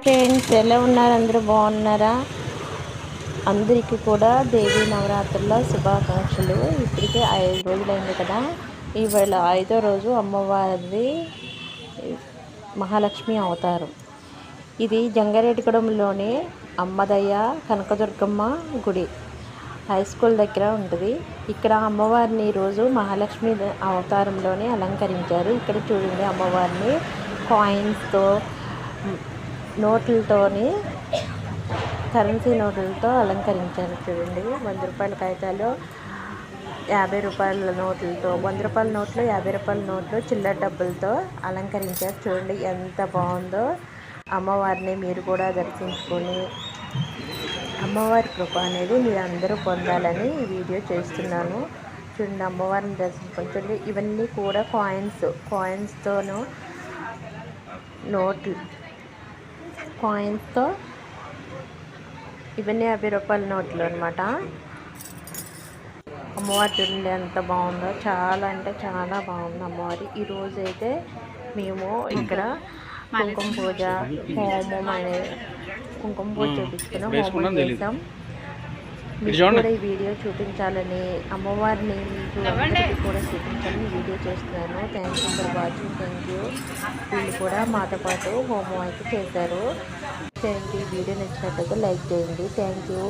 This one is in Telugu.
ఫ్రెండ్స్, ఎలా ఉన్నారు? అందరూ బాగున్నారా? అందరికీ కూడా దేవీ నవరాత్రుల శుభాకాంక్షలు. ఇప్పటికే 5 రోజులైంది కదా. ఇవాళ 5వ రోజు అమ్మవారిది మహాలక్ష్మి అవతారం. ఇది జంగారెడ్డిగూడెంలోని అమ్మదయ్య కనకదుర్గమ్మ గుడి హై స్కూల్ దగ్గర ఉంటుంది. ఇక్కడ అమ్మవారిని ఈరోజు మహాలక్ష్మి అవతారంలోనే అలంకరించారు. ఇక్కడ చూడండి, అమ్మవారిని కాయిన్స్తో, నోట్లతోని, కరెన్సీ నోట్లతో అలంకరించారు. చూడండి, 100 రూపాయల కాగితాలు, 50 రూపాయల నోట్లతో, 100 రూపాయల నోట్లు, 50 రూపాయల నోట్లు, చిల్లర డబ్బులతో అలంకరించారు. చూడండి ఎంత బాగుందో. అమ్మవారిని మీరు కూడా దర్శించుకొని అమ్మవారి కృప అనేది మీరు అందరూ పొందాలని ఈ వీడియో చేస్తున్నాను. చూడండి, అమ్మవారిని దర్శించుకొని. చూడండి, ఇవన్నీ కూడా కాయిన్స్తోనూ, కాయిన్స్తో, ఇవన్నీ 50 రూపాయల నోట్లు అనమాట. అమ్మవారి చూడండి ఎంత బాగుందో. చాలా అంటే చాలా బాగుంది అమ్మవారి. ఈరోజు అయితే మేము ఇక్కడ కుంకుమ పూజ, హోమం అనేది కుంకుమ పూజ చేపించుకున్నాం, హోమం చేసాం. మీకు కూడా ఈ వీడియో చూపించాలని, అమ్మవారిని మీకు అందరికీ కూడా చూపించాలని వీడియో చేస్తున్నాను. Thank you for watching. Thank you. వీళ్ళు కూడా మాతో పాటు హోమం అయితే చేశారు. చేయండి. వీడియో నచ్చినట్లయితే లైక్ చేయండి. Thank you.